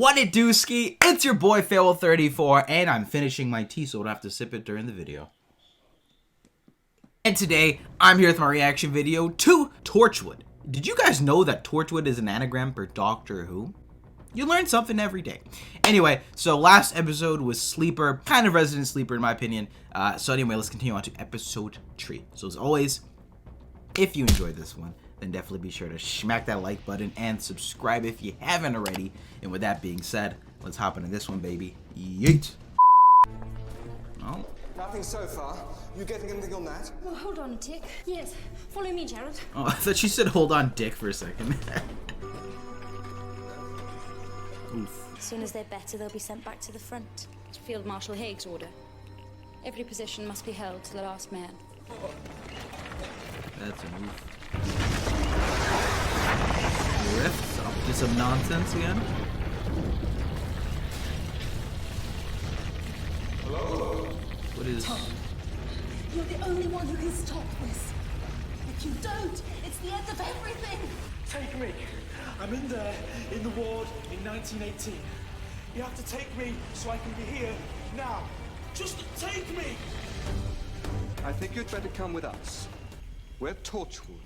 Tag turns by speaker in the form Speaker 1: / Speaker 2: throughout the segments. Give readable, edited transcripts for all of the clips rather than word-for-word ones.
Speaker 1: What it do, ski? It's your boy Fail34, and I'm finishing my tea, so I don't have to sip it during the video. And today, I'm here with my reaction video to Torchwood. Did you guys know that Torchwood is an anagram for Doctor Who? You learn something every day. Anyway, so last episode was Sleeper, kind of Resident Sleeper in my opinion. So anyway, let's continue on to episode 3. So as always, if you enjoyed this one, then definitely be sure to smack that like button and subscribe if you haven't already. And with that being said, let's hop into this one, baby. Yeet! Oh.
Speaker 2: Nothing so far. You getting anything on that?
Speaker 3: Well, hold on a tick. Yes. Follow me, Jared.
Speaker 1: Oh, I thought she said hold on dick for a second. Oof.
Speaker 3: As soon as they're better, they'll be sent back to the front. It's Field Marshal Haig's order. Every position must be held to the last man.
Speaker 1: That's a move. Rifts up to some nonsense again.
Speaker 2: Hello?
Speaker 1: What is...
Speaker 4: Tom, you're the only one who can stop this. If you don't, it's the end of everything.
Speaker 5: Take me. I'm in there, in the ward, in 1918. You have to take me so I can be here, now. Just take me!
Speaker 2: I think you'd better come with us. We're Torchwood.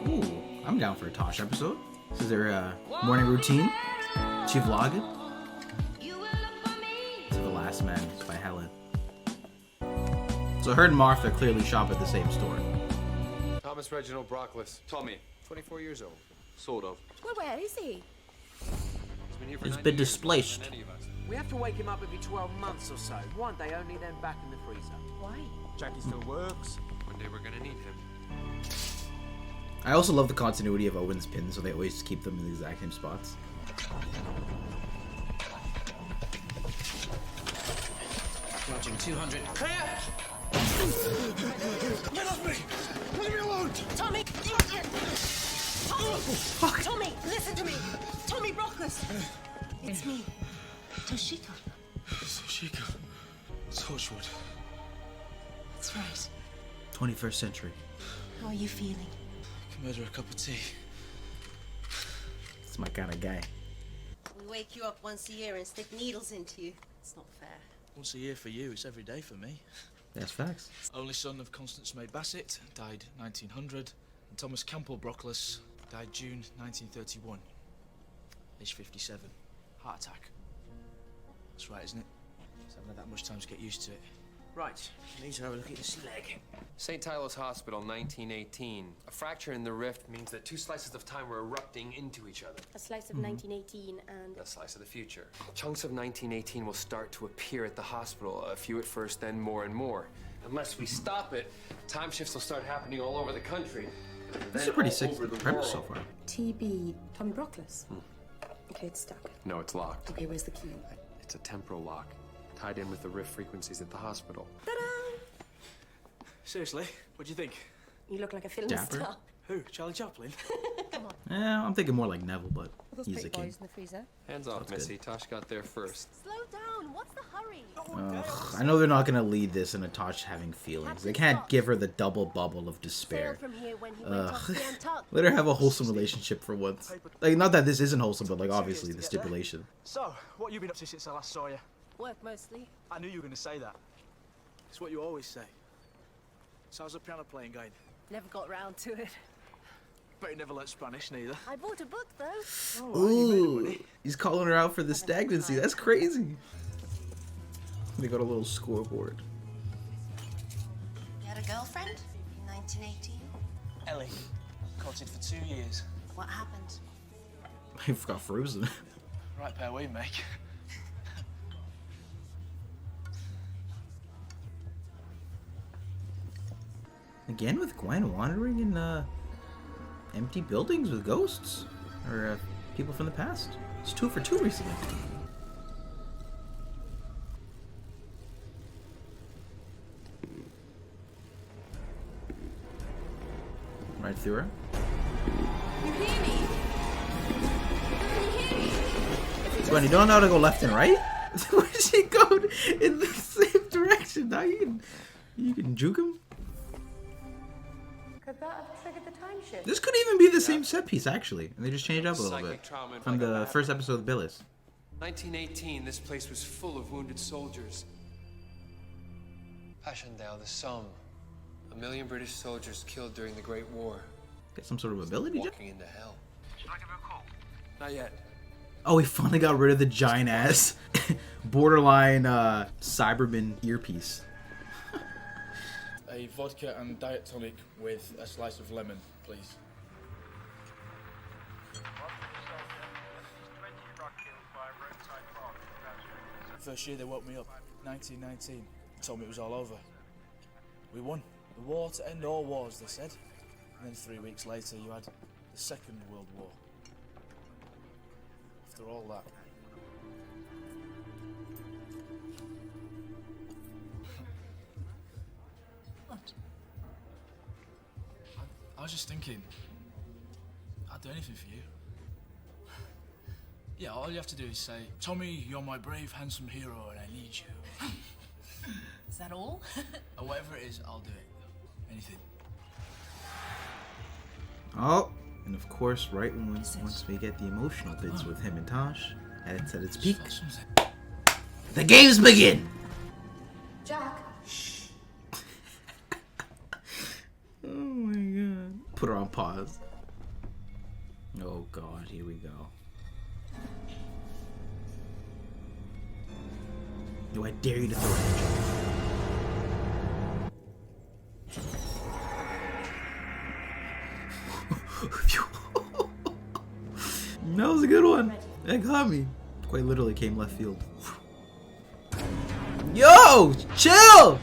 Speaker 1: Ooh, I'm down for a Tosh episode. This is their morning routine. She vlogged it. To the Last Man by Helen. So her and Martha clearly shop at the same store.
Speaker 6: Thomas Reginald Brockless. Tommy, 24 years old. Sort of.
Speaker 4: Well, where is he?
Speaker 6: He's been here for
Speaker 1: He's
Speaker 6: 90
Speaker 1: been
Speaker 6: years,
Speaker 1: displaced.
Speaker 6: longer than any of us.
Speaker 7: We have to wake him up every 12 months or so. One day only, then back in the freezer.
Speaker 4: Why?
Speaker 5: Jackie still works.
Speaker 6: One day we're gonna need him.
Speaker 1: I also love the continuity of Owen's pins, so they always keep them in the exact same spots.
Speaker 7: Charging 200. Clear!
Speaker 5: Get off me! Leave me alone!
Speaker 4: Tommy! Tommy, listen to me! Tommy Brockless! It's me, Toshiko.
Speaker 5: Toshiko. Torchwood.
Speaker 4: That's right.
Speaker 1: 21st century.
Speaker 4: How are you feeling?
Speaker 5: Come order a cup of tea.
Speaker 1: It's my kind of guy.
Speaker 8: We wake you up once a year and stick needles into you. It's not fair.
Speaker 5: Once a year for you, it's every day for me.
Speaker 1: That's facts.
Speaker 5: Only son of Constance May Bassett, died 1900. And Thomas Campbell Brockless died June 1931. Age 57. Heart attack. That's right, isn't it? Just haven't had that much time to get used to it.
Speaker 7: Right, I need to have a look at this leg.
Speaker 6: St. Tyler's Hospital, 1918. A fracture in the rift means that two slices of time were erupting into each other.
Speaker 3: A slice of 1918 and...
Speaker 6: A slice of the future. Chunks of 1918 will start to appear at the hospital, a few at first, then more and more. Unless we stop it, time shifts will start happening all over the country.
Speaker 1: This is a pretty sick premise so far.
Speaker 4: TB, Tommy Brockless. Okay, it's stuck.
Speaker 6: No, it's locked.
Speaker 4: Okay, where's the key?
Speaker 6: It's a temporal lock, tied in with the rift frequencies at the hospital.
Speaker 4: Ta-da!
Speaker 5: Seriously, what do you think?
Speaker 4: You look like a film
Speaker 1: Dapper.
Speaker 4: star.
Speaker 5: Who? Charlie Chaplin?
Speaker 1: Yeah, I'm thinking more like Neville, but
Speaker 4: Those
Speaker 1: he's a
Speaker 4: pretty
Speaker 1: king.
Speaker 4: boys in the freezer.
Speaker 6: Hands off,
Speaker 1: That's
Speaker 6: Missy. Tosh got there first.
Speaker 4: Slow down. What's the hurry?
Speaker 1: Ugh, I know they're not gonna lead this in a Tosh having feelings. They can't give her the double bubble of despair.
Speaker 4: From here when he went off the Antarctic.
Speaker 1: Let her have a wholesome relationship for once. Like, not that this isn't wholesome, but like obviously the stipulation.
Speaker 5: So, what have you been up to since I last saw you?
Speaker 4: Work mostly.
Speaker 5: I knew you were going to say that. It's what you always say. So how's the piano playing going?
Speaker 4: Never got round to it.
Speaker 5: Bet you never learnt Spanish, neither.
Speaker 4: I bought a book though.
Speaker 1: Ooh, he's calling her out for the stagnancy. That's crazy. They got a little scoreboard.
Speaker 8: You had a girlfriend in 1918?
Speaker 5: Ellie, courted for 2 years.
Speaker 8: What happened?
Speaker 1: I got frozen.
Speaker 5: Right pair we make.
Speaker 1: Again with Gwen wandering in empty buildings with ghosts or people from the past. It's 2 for 2 recently. Right through her.
Speaker 3: You hear me?
Speaker 1: Gwen, you don't know how to go left and right? Where is she going in the same direction? Now you can juke him.
Speaker 8: that have triggered the time shift?
Speaker 1: This could even be the same set piece, actually. And they just changed it up a little
Speaker 6: Psychic
Speaker 1: bit.
Speaker 6: trauma and
Speaker 1: From
Speaker 6: fucking
Speaker 1: the
Speaker 6: mad.
Speaker 1: first episode of Billis.
Speaker 6: 1918, this place was full of wounded soldiers. Passchendaele, the Somme. 1 million British soldiers killed during the Great War.
Speaker 1: Get some sort of ability, Jack?
Speaker 6: Walking into hell. Should I give him a call? Not yet.
Speaker 1: Oh, he finally got rid of the giant ass borderline Cyberman earpiece.
Speaker 5: A vodka and diet tonic with a slice of lemon, please. First year they woke me up, 1919. Told me it was all over. We won. The war to end all wars, they said. And then 3 weeks later, you had the Second World War. After all that.
Speaker 4: What?
Speaker 5: I was just thinking, I'd do anything for you. Yeah, all you have to do is say, Tommy, you're my brave, handsome hero, and I need you.
Speaker 4: Is that all?
Speaker 5: Or whatever it is, I'll do it. Anything.
Speaker 1: Oh, and of course, right once we get the emotional bits with him and Tosh, and it's at its peak, the games begin!
Speaker 4: Jack.
Speaker 1: Oh my god. Put her on pause. Oh god, here we go. Do I dare you to throw an That was a good one. That got me. Quite literally came left field. Yo! Chill!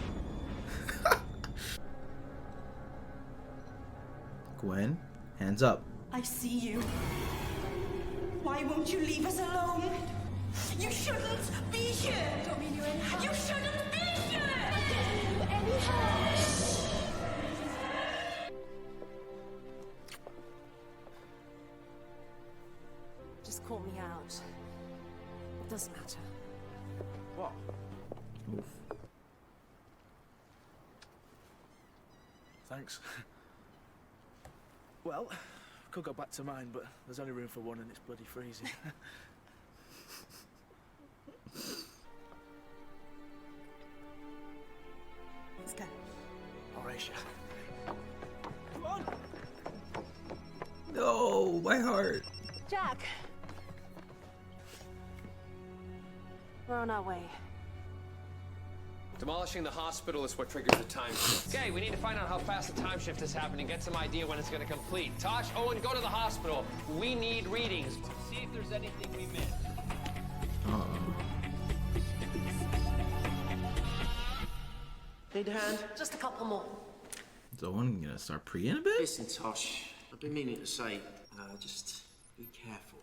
Speaker 1: Gwen, hands up.
Speaker 4: I see you. Why won't you leave us alone? You shouldn't be here! Don't mean you any harm. You shouldn't be here! I didn't do any harm!
Speaker 8: Just call me out. It doesn't matter.
Speaker 5: What?
Speaker 1: Oof.
Speaker 5: Thanks. Well, could go back to mine, but there's only room for one and it's bloody freezing.
Speaker 8: Let's go.
Speaker 5: Horatio. Come on!
Speaker 1: No, my heart.
Speaker 8: Jack! We're on our way.
Speaker 6: Demolishing the hospital is what triggers the time shift. Okay, we need to find out how fast the time shift is happening, get some idea when it's going to complete. Tosh, Owen, go to the hospital. We need readings. See if there's anything we missed.
Speaker 1: Uh-oh.
Speaker 7: Need a hand?
Speaker 8: Just a couple more.
Speaker 1: Is Owen gonna start pre-ing a bit?
Speaker 7: Listen, Tosh. I've been meaning to say, just be careful.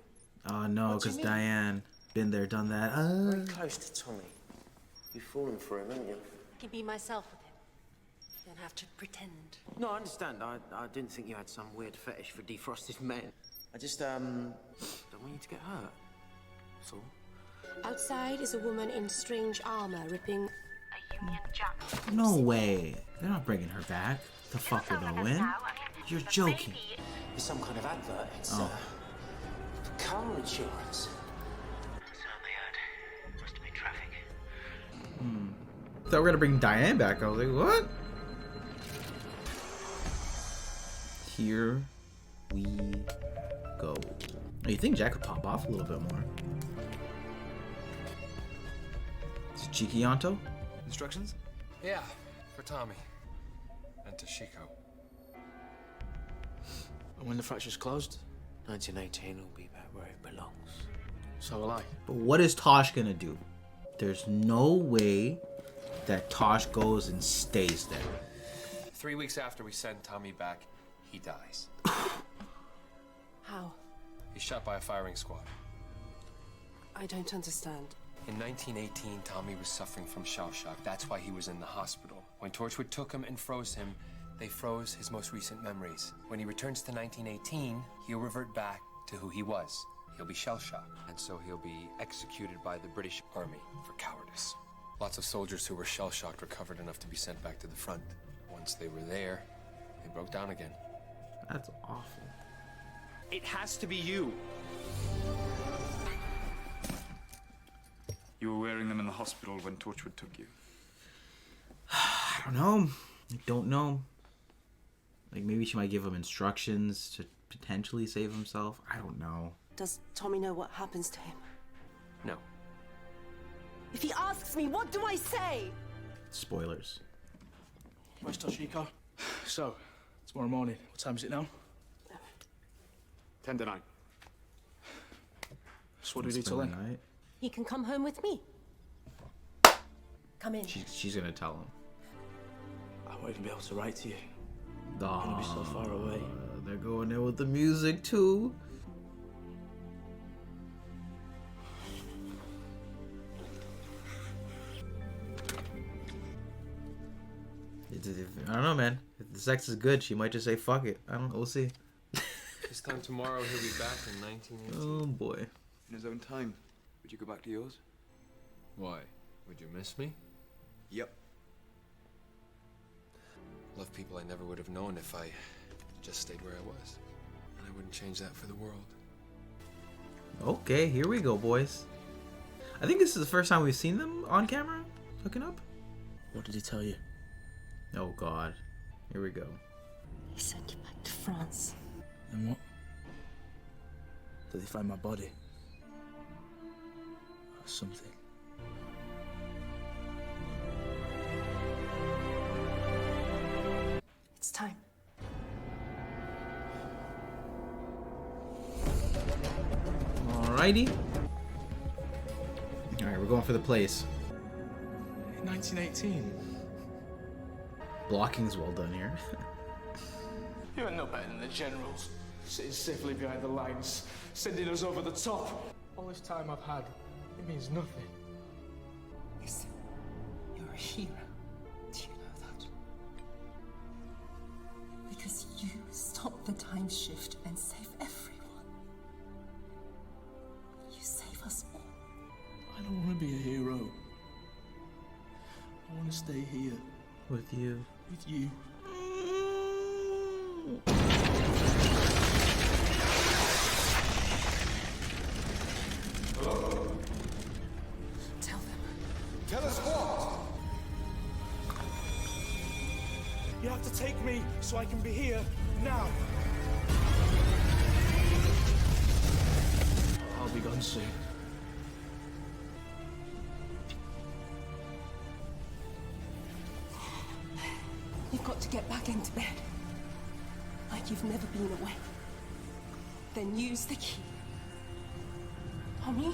Speaker 1: Oh no,
Speaker 7: What do you
Speaker 1: because
Speaker 7: mean?
Speaker 1: Diane been there, done that.
Speaker 7: Very close to Tommy. You've fallen for him, haven't you?
Speaker 8: I can be myself with him. You don't have to pretend.
Speaker 7: No, I understand. I didn't think you had some weird fetish for defrosted men. I just, don't want you to get hurt. That's all.
Speaker 9: Outside is a woman in strange armor ripping a Union Jack.
Speaker 1: No way. They're not bringing her back. The fuck with Owen? You're joking.
Speaker 7: It's some kind of advert. It's,
Speaker 1: Oh.
Speaker 7: car insurance.
Speaker 1: Thought we were gonna bring Diane back. I was like, what? Here we go. Oh, you think Jack could pop off a little bit more? Is it Cheeky Yanto?
Speaker 2: Instructions?
Speaker 6: Yeah, for Tommy. And to Chico.
Speaker 5: And when the fracture's closed,
Speaker 7: 1918 will be back where it belongs.
Speaker 5: so will I.
Speaker 1: But what is Tosh gonna do? There's no way that Tosh goes and stays there.
Speaker 6: 3 weeks after we send Tommy back, he dies.
Speaker 8: How?
Speaker 6: He's shot by a firing squad.
Speaker 8: I don't understand.
Speaker 6: In 1918, Tommy was suffering from shell shock. That's why he was in the hospital. When Torchwood took him and froze him, they froze his most recent memories. When he returns to 1918, he'll revert back to who he was. He'll be shell shocked, and so he'll be executed by the British Army for cowardice. Lots of soldiers who were shell shocked recovered enough to be sent back to the front. Once they were there, they broke down again.
Speaker 1: That's awful.
Speaker 10: It has to be you.
Speaker 11: You were wearing them in the hospital when Torchwood took you.
Speaker 1: I don't know. I don't know. Like, maybe she might give him instructions to potentially save himself. I don't know.
Speaker 9: Does Tommy know what happens to him?
Speaker 6: No.
Speaker 9: If he asks me, what do I say?
Speaker 1: Spoilers.
Speaker 5: Where's Toshiko? So, tomorrow morning. What time is it now?
Speaker 11: 10 to 9.
Speaker 5: So what do we do till then?
Speaker 1: Night.
Speaker 9: He can come home with me. Come in.
Speaker 1: She's gonna tell him.
Speaker 5: I won't even be able to write to you.
Speaker 1: Oh,
Speaker 5: I'm gonna be so far away.
Speaker 1: They're going there with the music too. I don't know, man. If the sex is good, she might just say fuck it. I don't know. We'll see.
Speaker 6: This time tomorrow he'll be back in 1918.
Speaker 1: Oh boy.
Speaker 11: In his own time. Would you go back to yours?
Speaker 6: Why? Would you miss me?
Speaker 11: Yep.
Speaker 6: Love people I never would have known if I just stayed where I was. And I wouldn't change that for the world.
Speaker 1: Okay, here we go, boys. I think this is the first time we've seen them on camera hooking up.
Speaker 5: What did he tell you?
Speaker 1: Oh god. Here we go.
Speaker 9: He sent you back to France.
Speaker 5: And what? Did they find my body? Or something?
Speaker 9: It's time.
Speaker 1: Alrighty. Alright, we're going for the place.
Speaker 5: 1918.
Speaker 1: Blocking's well done here.
Speaker 5: You are no better than the generals, sitting safely behind the lines, sending us over the top. All this time I've had, it means nothing.
Speaker 4: Listen, you're a hero. Do you know that? Because you stop the time shift and save everyone. You save us all.
Speaker 5: I don't want to be a hero. I want to stay here.
Speaker 1: With you.
Speaker 5: With you.
Speaker 4: Tell them.
Speaker 2: Tell us what?
Speaker 5: You have to take me so I can be here now. I'll be gone soon.
Speaker 4: You've got to get back into bed. Like you've never been away. Then use the key. Tommy?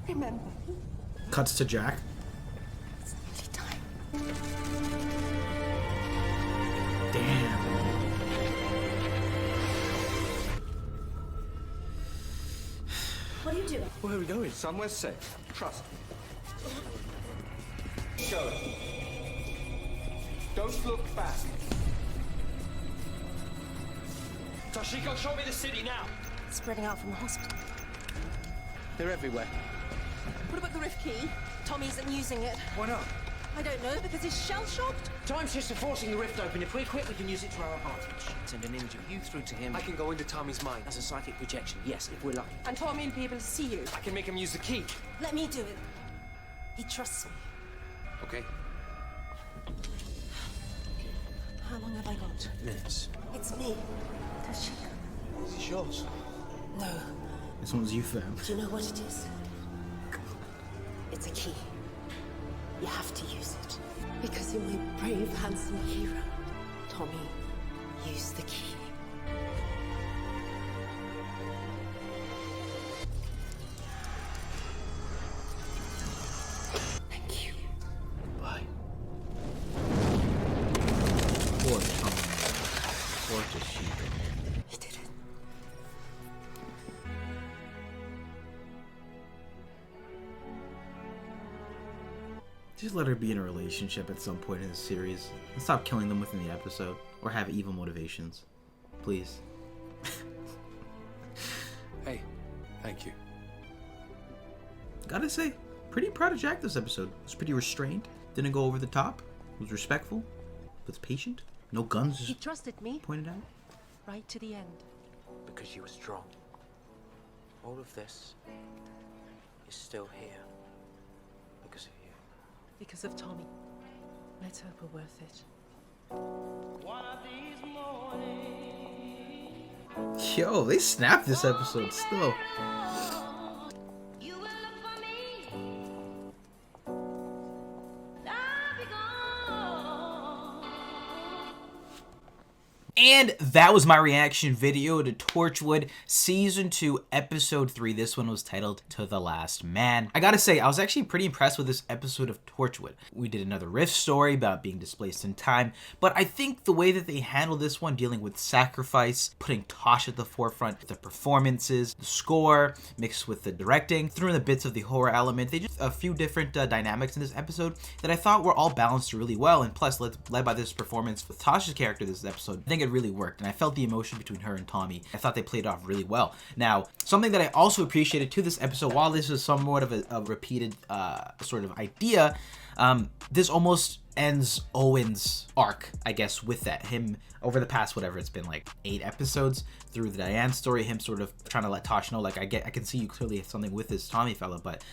Speaker 4: Remember,
Speaker 1: Cuts to Jack.
Speaker 4: it's nearly time.
Speaker 1: Damn.
Speaker 9: What are you doing?
Speaker 5: Where are we going?
Speaker 2: Somewhere safe. Trust me. Go. Don't look back.
Speaker 10: Toshiko, show me the city now.
Speaker 9: Spreading out from the hospital.
Speaker 7: They're everywhere.
Speaker 9: What about the rift key? Tommy isn't using it.
Speaker 7: Why not?
Speaker 9: I don't know, because he's shell-shocked.
Speaker 7: Time shifts are forcing the rift open. If we're quick, we can use it to our advantage. Send an image of you through to him.
Speaker 6: I can go into Tommy's mind.
Speaker 7: As a psychic projection, yes, if we're lucky.
Speaker 9: And Tommy will be able to see you.
Speaker 6: I can make him use the key.
Speaker 9: Let me do it. He trusts me.
Speaker 6: Okay.
Speaker 9: How long have I got?
Speaker 7: Minutes.
Speaker 9: It's me, Toshiko.
Speaker 5: Is it yours?
Speaker 9: No.
Speaker 1: This one's you, fam.
Speaker 9: Do you know what it is? It's a key. You have to use it. Because you're my brave, handsome hero. Tommy, use the key. Thank you.
Speaker 5: Bye.
Speaker 1: Poor Tom. Poor Toshiko.
Speaker 4: He did it.
Speaker 1: Just let her be in a relationship at some point in the series. And stop killing them within the episode. Or have evil motivations. Please.
Speaker 6: Hey, thank you.
Speaker 1: Gotta say, pretty proud of Jack this episode. Was pretty restrained. Didn't go over the top. Was respectful. Was patient. No guns.
Speaker 9: He
Speaker 1: Just
Speaker 9: trusted me
Speaker 1: pointed out.
Speaker 9: right to the end.
Speaker 7: Because you were strong. All of this is still here. Because of you.
Speaker 9: Because of Tommy. Let's hope we're worth it.
Speaker 1: Yo, they snapped this episode still. And that was my reaction video to Torchwood Season 2, Episode 3. This one was titled To the Last Man. I gotta say, I was actually pretty impressed with this episode of Torchwood. We did another Rift story about being displaced in time, but I think the way that they handled this one, dealing with sacrifice, putting Tosh at the forefront, the performances, the score, mixed with the directing, threw in the bits of the horror element, they just a few different dynamics in this episode that I thought were all balanced really well, and plus led by this performance with Tosh's character this episode. I think it really worked, and I felt the emotion between her and Tommy. I thought they played it off really well. Now, something that I also appreciated to this episode, while this is somewhat of a repeated sort of idea, this almost ends Owen's arc, I guess, with that. Him, over the past, whatever, it's been like 8 episodes through the Diane story, him sort of trying to let Tosh know, like, I can see you clearly have something with this Tommy fella, but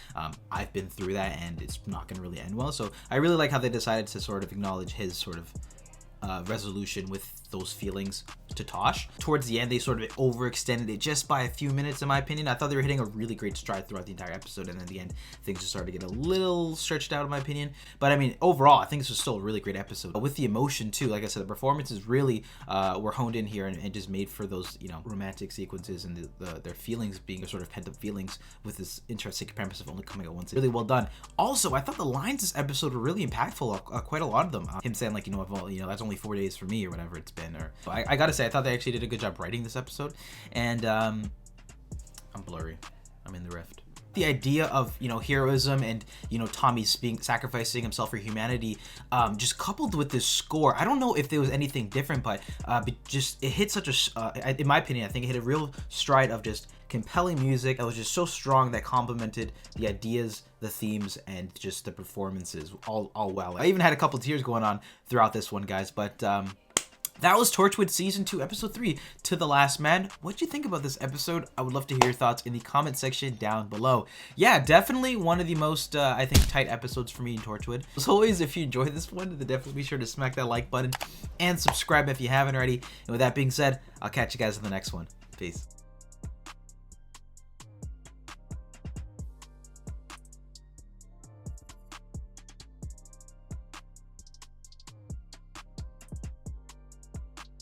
Speaker 1: I've been through that, and it's not going to really end well. So I really like how they decided to sort of acknowledge his sort of resolution with those feelings to Tosh. Towards the end, they sort of overextended it just by a few minutes, in my opinion. I thought they were hitting a really great stride throughout the entire episode, and then at the end, things just started to get a little stretched out, in my opinion. But I mean, overall, I think this was still a really great episode. With the emotion, too, like I said, the performances really were honed in here and just made for those, you know, romantic sequences and their feelings being sort of pent-up feelings with this interesting premise of only coming at once. Really well done. Also, I thought the lines this episode were really impactful, quite a lot of them. Him saying, like, you know, well, you know, that's only 4 days for me, or whatever it's been. Or I gotta say, I thought they actually did a good job writing this episode. And I'm blurry. I'm in the rift. The idea of, you know, heroism and, you know, Tommy's sacrificing himself for humanity, just coupled with this score, I don't know if there was anything different, but just it hit such a, in my opinion, I think it hit a real stride of just compelling music. It was just so strong that complemented the ideas, the themes, and just the performances all well. I even had a couple tears going on throughout this one, guys, but that was Torchwood Season 2, Episode 3, To the Last Man. What'd you think about this episode? I would love to hear your thoughts in the comment section down below. Yeah, definitely one of the most, I think, tight episodes for me in Torchwood. As always, if you enjoyed this one, then definitely be sure to smack that like button and subscribe if you haven't already. And with that being said, I'll catch you guys in the next one. Peace.